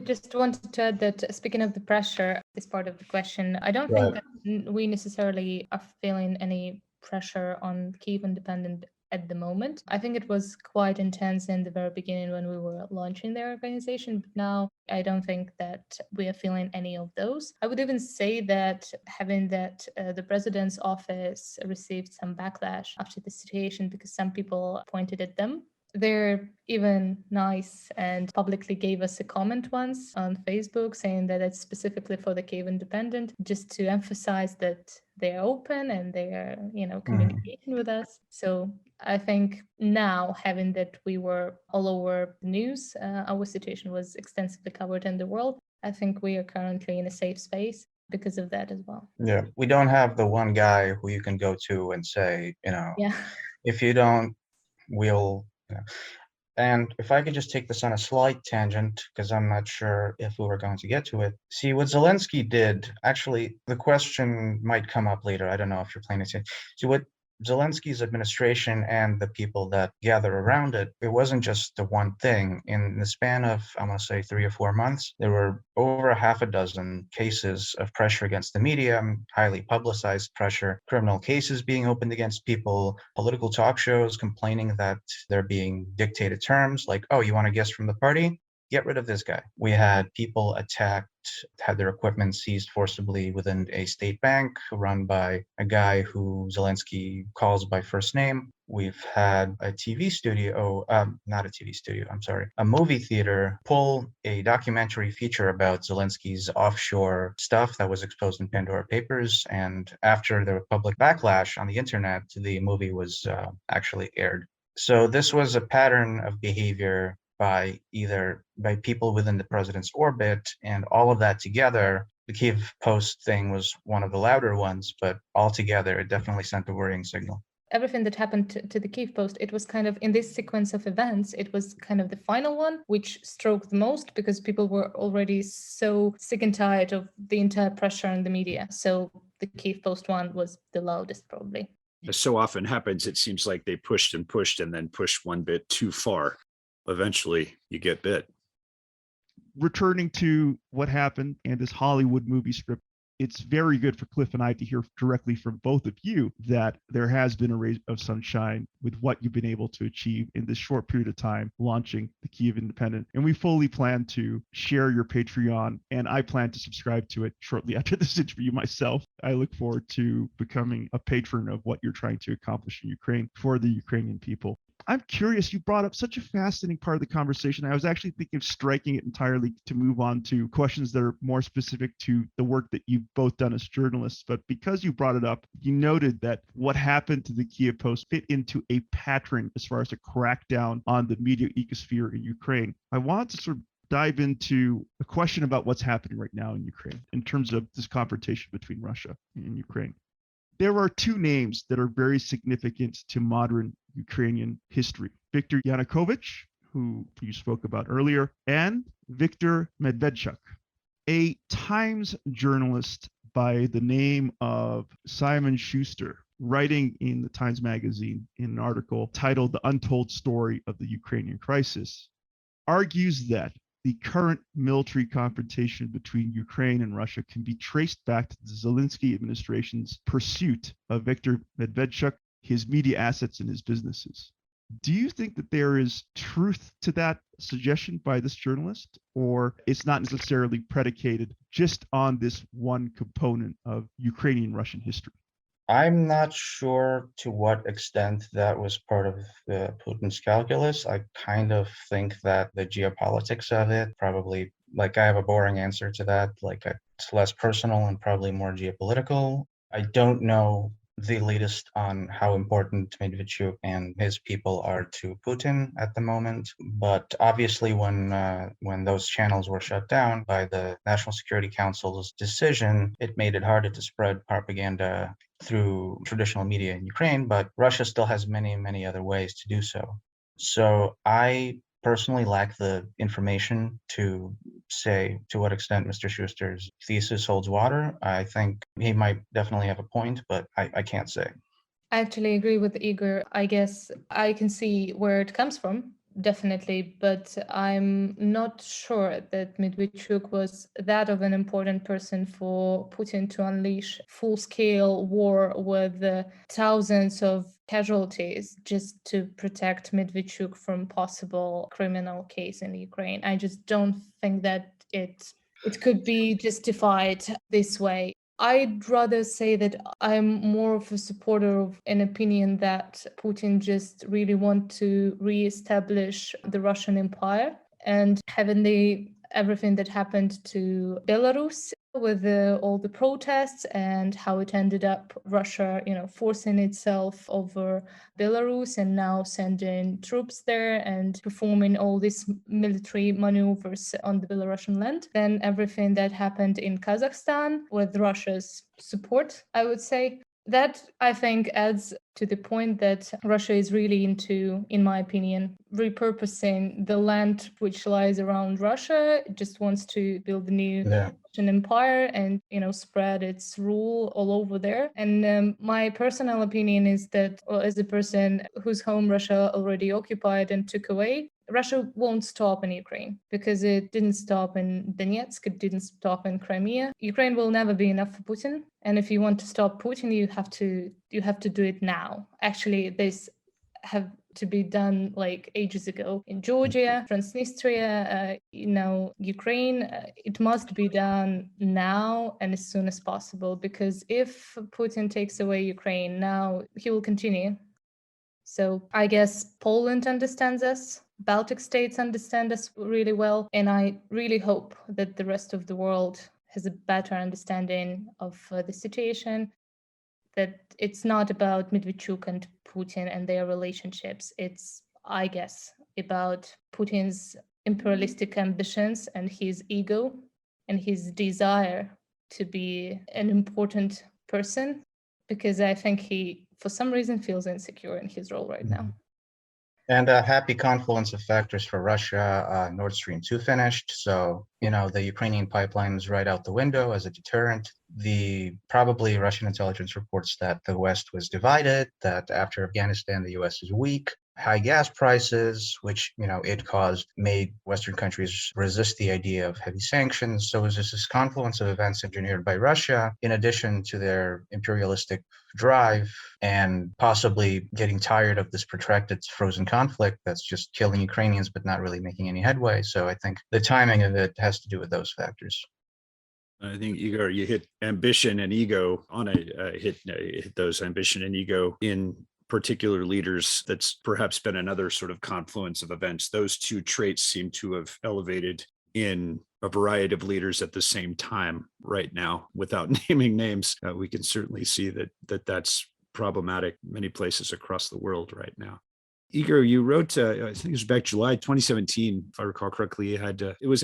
Just wanted to add that speaking of the pressure, this part of the question, I don't think Right. that we necessarily are feeling any pressure on Kyiv Independent at the moment. I think it was quite intense in the very beginning when we were launching the organization, but now I don't think that we are feeling any of those. I would even say that having that the president's office received some backlash after the situation because some people pointed at them. They're even nice and publicly gave us a comment once on Facebook saying that it's specifically for the Kyiv Independent, just to emphasize that they're open and they're, communicating with us. So I think now, having that we were all over the news, our situation was extensively covered in the world. I think we are currently in a safe space because of that as well. Yeah, we don't have the one guy who you can go to and say, Yeah. if you don't, we'll. And if I could just take this on a slight tangent, because I'm not sure if we were going to get to it. See, what Zelensky did, actually, the question might come up later. I don't know if you're planning to. See, what Zelensky's administration and the people that gather around it, it wasn't just the one thing. In the span of, I want to say, 3 or 4 months, there were over a half a dozen cases of pressure against the media, highly publicized pressure, criminal cases being opened against people, political talk shows complaining that they're being dictated terms like, oh, you want a guest from the party? Get rid of this guy. We had people attacked, had their equipment seized forcibly within a state bank run by a guy who Zelensky calls by first name. We've had a TV studio, not a TV studio, I'm sorry, a movie theater pull a documentary feature about Zelensky's offshore stuff that was exposed in Pandora Papers. And after the public backlash on the internet, the movie was actually aired. So this was a pattern of behavior by people within the president's orbit, and all of that together. The Kyiv Post thing was one of the louder ones, but altogether it definitely sent a worrying signal. Everything that happened to the Kyiv Post, it was kind of in this sequence of events, it was kind of the final one, which struck the most because people were already so sick and tired of the entire pressure in the media. So the Kyiv Post one was the loudest, probably. As so often happens, it seems like they pushed and then pushed one bit too far. Eventually, you get bit. returning to what happened and this Hollywood movie script, it's very good for Cliff and I to hear directly from both of you that there has been a ray of sunshine with what you've been able to achieve in this short period of time launching the Kyiv Independent. And we fully plan to share your Patreon, and I plan to subscribe to it shortly after this interview myself. I look forward to becoming a patron of what you're trying to accomplish in Ukraine for the Ukrainian people. I'm curious, you brought up such a fascinating part of the conversation. I was actually thinking of striking it entirely to move on to questions that are more specific to the work that you've both done as journalists. But because you brought it up, you noted that what happened to the Kyiv Post fit into a pattern as far as a crackdown on the media ecosphere in Ukraine. I wanted to sort of dive into a question about what's happening right now in Ukraine in terms of this confrontation between Russia and Ukraine. There are two names that are very significant to modern Ukrainian history. Viktor Yanukovych, who you spoke about earlier, and Viktor Medvedchuk, a Times journalist by the name of Simon Schuster, writing in the Times Magazine in an article titled The Untold Story of the Ukrainian Crisis, argues that the current military confrontation between Ukraine and Russia can be traced back to the Zelensky administration's pursuit of Viktor Medvedchuk, his media assets, and his businesses. Do you think that there is truth to that suggestion by this journalist, or it's not necessarily predicated just on this one component of Ukrainian-Russian history? I'm not sure to what extent that was part of Putin's calculus. I kind of think that the geopolitics of it probably, like, I have a boring answer to that. Like, it's less personal and probably more geopolitical. I don't know the latest on how important Medvedchuk and his people are to Putin at the moment. But obviously, when those channels were shut down by the National Security Council's decision, it made it harder to spread propaganda through traditional media in Ukraine. But Russia still has many, many other ways to do so. So I personally lack the information to say to what extent Mr. Schuster's thesis holds water. I think he might definitely have a point, but I can't say. I actually agree with Igor. I guess I can see where it comes from, definitely, but I'm not sure that Medvedchuk was that of an important person for Putin to unleash full-scale war with thousands of casualties just to protect Medvedchuk from possible criminal case in Ukraine. I just don't think that it could be justified this way. I'd rather say that I'm more of a supporter of an opinion that Putin just really wants to reestablish the Russian Empire, and having everything that happened to Belarus with all the protests and how it ended up Russia, forcing itself over Belarus and now sending troops there and performing all these military maneuvers on the Belarusian land. Then everything that happened in Kazakhstan with Russia's support, I would say. That, I think, adds to the point that Russia is really into, in my opinion, repurposing the land which lies around Russia. It just wants to build a new Russian empire and, spread its rule all over there. And my personal opinion is that, as a person whose home Russia already occupied and took away, Russia won't stop in Ukraine because it didn't stop in Donetsk, it didn't stop in Crimea. Ukraine will never be enough for Putin. And if you want to stop Putin, you have to do it now. Actually, this have to be done like ages ago in Georgia, Transnistria, Ukraine. It must be done now and as soon as possible, because if Putin takes away Ukraine now, he will continue. So I guess Poland understands us. Baltic states understand us really well. And I really hope that the rest of the world has a better understanding of the situation, that it's not about Medvedchuk and Putin and their relationships. It's, I guess, about Putin's imperialistic ambitions and his ego and his desire to be an important person, because I think he, for some reason, feels insecure in his role right now. And a happy confluence of factors for Russia. Nord Stream 2 finished, so the Ukrainian pipeline is right out the window as a deterrent. Probably Russian intelligence reports that the West was divided, that after Afghanistan the US is weak, high gas prices, which, it made Western countries resist the idea of heavy sanctions. So it was just this confluence of events engineered by Russia, in addition to their imperialistic drive and possibly getting tired of this protracted frozen conflict that's just killing Ukrainians but not really making any headway. So I think the timing of it has to do with those factors. I think, Igor, you hit ambition and ego on hit those ambition and ego in particular leaders. That's perhaps been another sort of confluence of events. Those two traits seem to have elevated in a variety of leaders at the same time right now. Without naming names, we can certainly see that's problematic many places across the world right now. Igor, you wrote, I think it was back July 2017, if I recall correctly. You had it was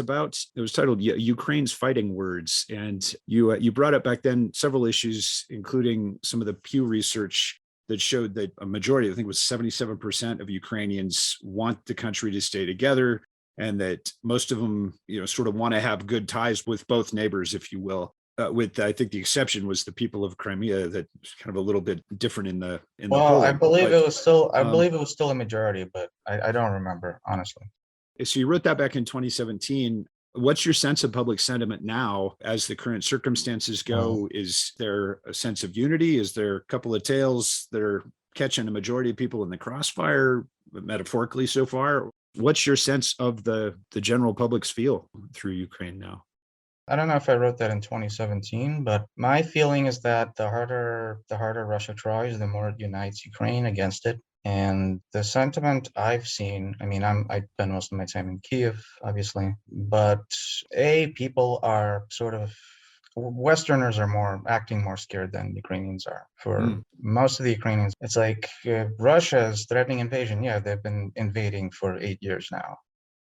titled Ukraine's Fighting Words, and you brought up back then several issues, including some of the Pew research that showed that a majority, I think it was 77% of Ukrainians want the country to stay together, and that most of them, sort of want to have good ties with both neighbors, if you will. With, I think the exception was the people of Crimea, that was kind of a little bit different in the Well, I polling. believe it was still, I um, believe it was still a majority, but I don't remember, honestly. So you wrote that back in 2017. What's your sense of public sentiment now as the current circumstances go? Is there a sense of unity? Is there a couple of tails that are catching a majority of people in the crossfire, metaphorically so far? What's your sense of the general public's feel through Ukraine now? I don't know if I wrote that in 2017, but my feeling is that the harder Russia tries, the more it unites Ukraine against it. And the sentiment I've seen, I mean, I spend most of my time in Kyiv, obviously, but people are sort of, Westerners are acting more scared than Ukrainians are. For most of the Ukrainians, it's like Russia is threatening invasion. Yeah, they've been invading for 8 years now.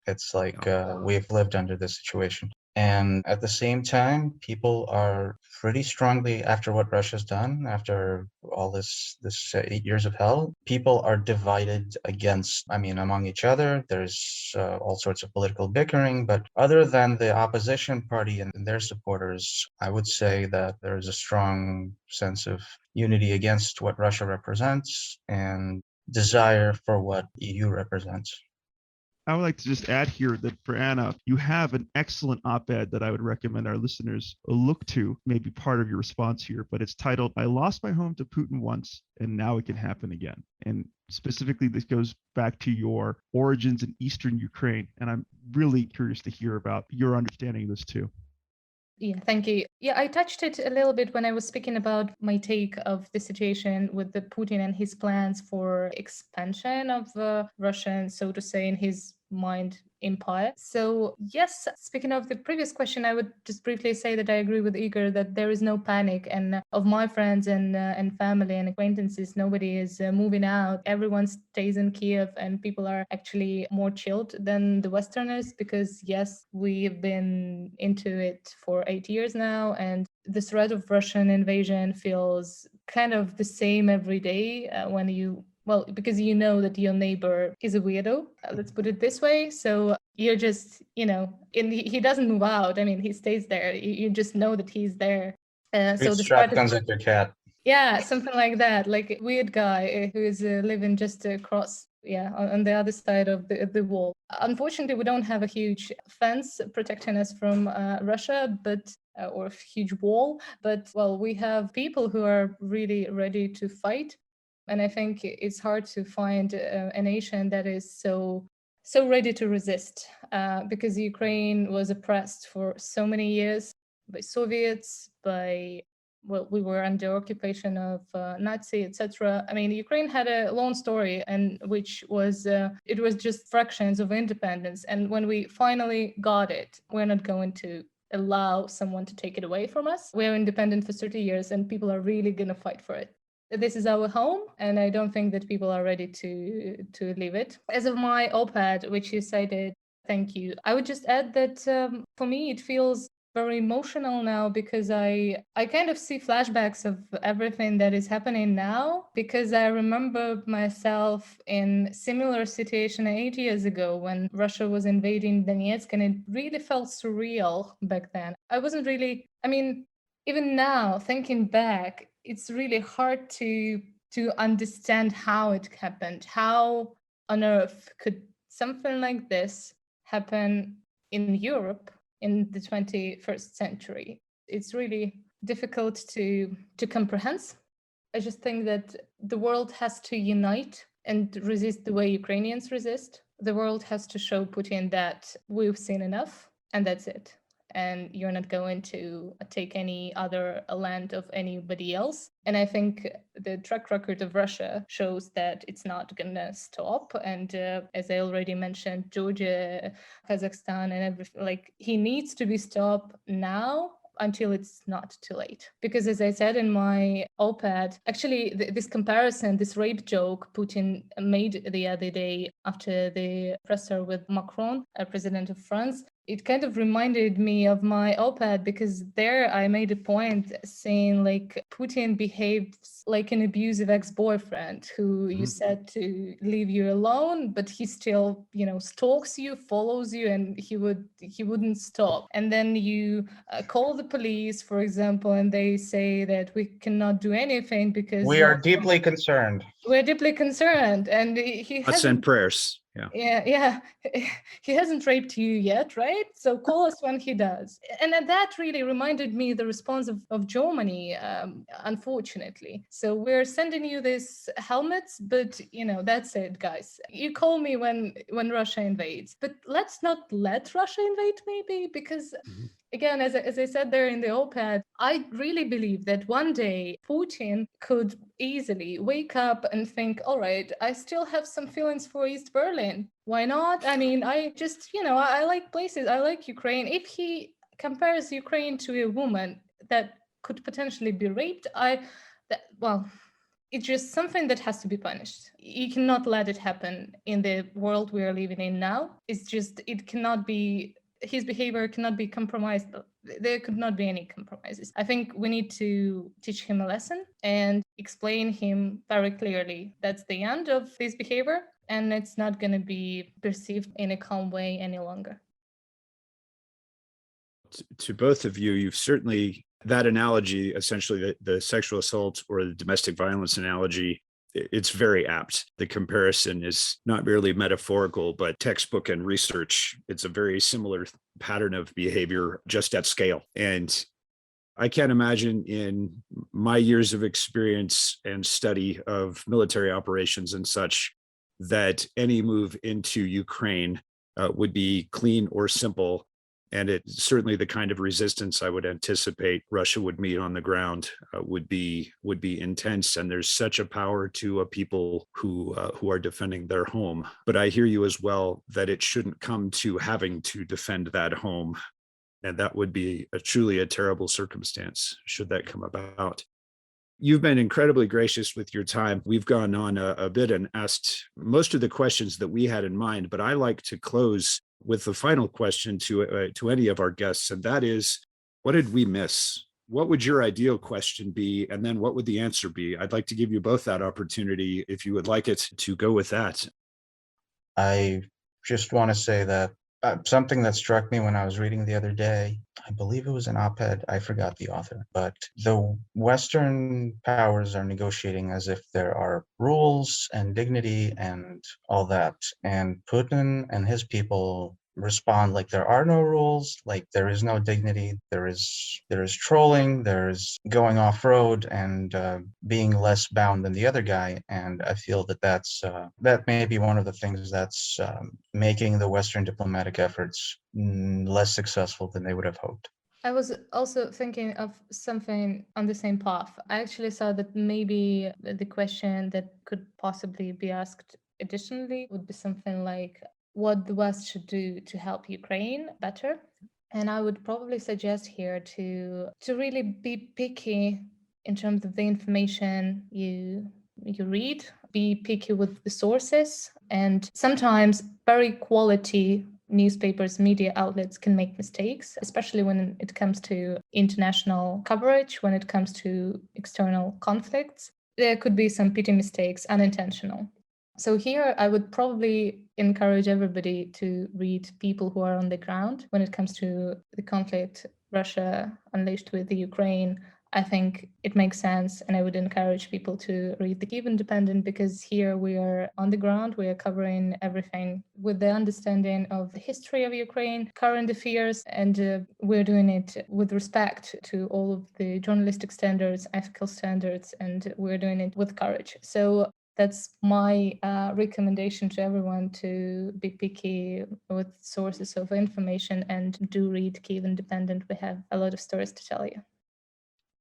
It's like we've lived under this situation. And at the same time, people are pretty strongly, after what Russia's done, after all this 8 years of hell, people are divided among each other. There's all sorts of political bickering, but other than the opposition party and their supporters, I would say that there is a strong sense of unity against what Russia represents and desire for what EU represents. I would like to just add here that for Anna, you have an excellent op-ed that I would recommend our listeners look to, maybe part of your response here, but it's titled, I Lost My Home to Putin Once, and Now It Can Happen Again. And specifically, this goes back to your origins in Eastern Ukraine. And I'm really curious to hear about your understanding of this too. Yeah, thank you. Yeah, I touched it a little bit when I was speaking about my take of the situation with the Putin and his plans for expansion of Russian, so to say, in his mind, empire. So yes, speaking of the previous question, I would just briefly say that I agree with Igor that there is no panic, and of my friends and family and acquaintances, nobody is moving out. Everyone stays in Kiev, and people are actually more chilled than the Westerners because yes, we've been into it for 8 years now, and the threat of Russian invasion feels kind of the same every day because you know that your neighbor is a weirdo, let's put it this way. So you're just, he doesn't move out. I mean, he stays there. You just know that he's there. So the shotguns at your cat. Yeah, something like that. Like a weird guy who is living just across, on the other side of the wall. Unfortunately, we don't have a huge fence protecting us from Russia, or a huge wall. But well, we have people who are really ready to fight. And I think it's hard to find a nation that is so ready to resist, because Ukraine was oppressed for so many years by Soviets, we were under occupation of Nazi, etc. I mean, Ukraine had a long story, and which was it was just fractions of independence. And when we finally got it, we're not going to allow someone to take it away from us. We're independent for 30 years, and people are really going to fight for it. This is our home, and I don't think that people are ready to leave it. As of my op-ed, which you cited, thank you. I would just add that for me, it feels very emotional now because I kind of see flashbacks of everything that is happening now, because I remember myself in similar situation 8 years ago when Russia was invading Donetsk, and it really felt surreal back then. Even now, thinking back, it's really hard to understand how it happened, how on earth could something like this happen in Europe in the 21st century? It's really difficult to comprehend. I just think that the world has to unite and resist the way Ukrainians resist. The world has to show Putin that we've seen enough and that's it. And you're not going to take any other land of anybody else. And I think the track record of Russia shows that it's not going to stop. And as I already mentioned, Georgia, Kazakhstan, and everything, like, he needs to be stopped now until it's not too late. Because as I said in my op-ed, actually this comparison, this rape joke Putin made the other day after the presser with Macron, president of France, it kind of reminded me of my op-ed, because there I made a point saying like Putin behaves like an abusive ex-boyfriend who you said to leave you alone, but he still, stalks you, follows you, and he wouldn't stop. And then you call the police, for example, and they say that we cannot do anything because We are deeply concerned. we're deeply concerned, and he Let's send hasn't. prayers. Yeah. He hasn't raped you yet, right? So call us when he does. And that really reminded me the response of Germany, unfortunately. So we're sending you these helmets, but that's it, guys. You call me when Russia invades, but let's not let Russia invade, maybe, because again, as I said there in the op-ed, I really believe that one day Putin could easily wake up and think, all right, I still have some feelings for East Berlin. Why not? I mean, I just, I like places. I like Ukraine. If he compares Ukraine to a woman that could potentially be raped, it's just something that has to be punished. You cannot let it happen in the world we are living in now. It's just, it cannot be, his behavior cannot be compromised. There could not be any compromises. I think we need to teach him a lesson and explain him very clearly that's the end of this behavior, and it's not going to be perceived in a calm way any longer. To both of you, you've certainly, that analogy, essentially the sexual assault or the domestic violence analogy, it's very apt. The comparison is not merely metaphorical, but textbook and research. It's a very similar pattern of behavior, just at scale. And I can't imagine, in my years of experience and study of military operations and such, that any move into Ukraine would be clean or simple. And it's certainly the kind of resistance I would anticipate Russia would meet on the ground would be intense. And there's such a power to a people who are defending their home. But I hear you as well that it shouldn't come to having to defend that home, and that would be truly a terrible circumstance should that come about. You've been incredibly gracious with your time. We've gone on a bit and asked most of the questions that we had in mind, but I like to close with the final question to any of our guests, and that is, what did we miss? What would your ideal question be? And then what would the answer be? I'd like to give you both that opportunity, if you would like it, to go with that. I just want to say that something that struck me when I was reading the other day, I believe it was an op-ed, I forgot the author, but the Western powers are negotiating as if there are rules and dignity and all that. And Putin and his people respond like there are no rules, like there is no dignity, there is trolling, there's going off-road and being less bound than the other guy. And I feel that that may be one of the things that's making the Western diplomatic efforts less successful than they would have hoped. I was also thinking of something on the same path. I actually saw that maybe the question that could possibly be asked additionally would be something like what the West should do to help Ukraine better. And I would probably suggest here to really be picky in terms of the information you read, be picky with the sources, and sometimes very quality newspapers, media outlets can make mistakes, especially when it comes to international coverage, when it comes to external conflicts. There could be some petty mistakes, unintentional. So here I would probably encourage everybody to read people who are on the ground when it comes to the conflict Russia unleashed with the Ukraine. I think it makes sense, and I would encourage people to read the Kyiv Independent, because here we are on the ground, we are covering everything with the understanding of the history of Ukraine, current affairs, and we're doing it with respect to all of the journalistic standards, ethical standards, and we're doing it with courage. So that's my recommendation to everyone, to be picky with sources of information and do read Kyiv Independent. We have a lot of stories to tell you.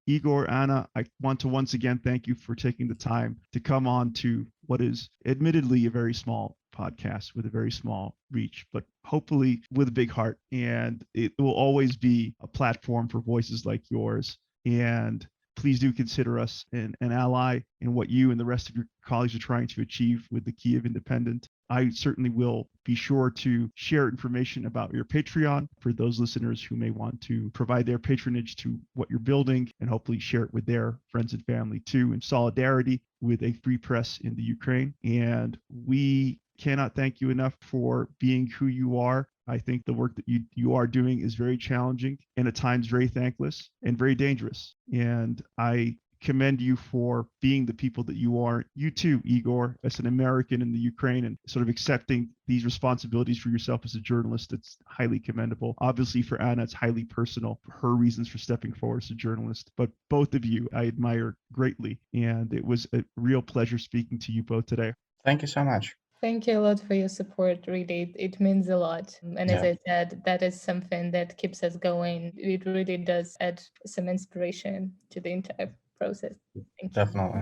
Igor, Anna, I want to once again thank you for taking the time to come on to what is admittedly a very small podcast with a very small reach, but hopefully with a big heart. And it will always be a platform for voices like yours. And please do consider us an ally in what you and the rest of your colleagues are trying to achieve with the Kyiv Independent. I certainly will be sure to share information about your Patreon for those listeners who may want to provide their patronage to what you're building, and hopefully share it with their friends and family too, in solidarity with a free press in the Ukraine. And we cannot thank you enough for being who you are. I think the work that you are doing is very challenging and at times very thankless and very dangerous. And I commend you for being the people that you are. You too, Igor, as an American in the Ukraine, and sort of accepting these responsibilities for yourself as a journalist. It's highly commendable. Obviously for Anna, it's highly personal for her reasons for stepping forward as a journalist. But both of you, I admire greatly. And it was a real pleasure speaking to you both today. Thank you so much. Thank you a lot for your support, really. It means a lot. And as I said, that is something that keeps us going. It really does add some inspiration to the entire process. Thank you. Definitely.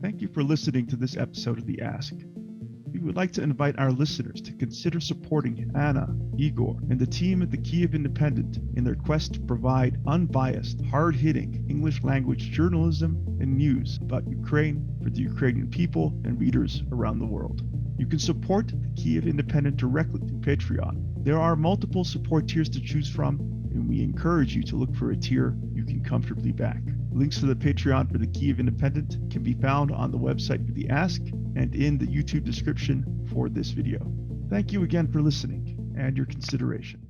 Thank you for listening to this episode of The Ask. We would like to invite our listeners to consider supporting Anna, Igor, and the team at the Kyiv Independent in their quest to provide unbiased, hard-hitting English-language journalism and news about Ukraine for the Ukrainian people and readers around the world. You can support the Kyiv Independent directly through Patreon. There are multiple support tiers to choose from, and we encourage you to look for a tier you can comfortably back. Links to the Patreon for the Kyiv Independent can be found on the website for the Ask and in the YouTube description for this video. Thank you again for listening and your consideration.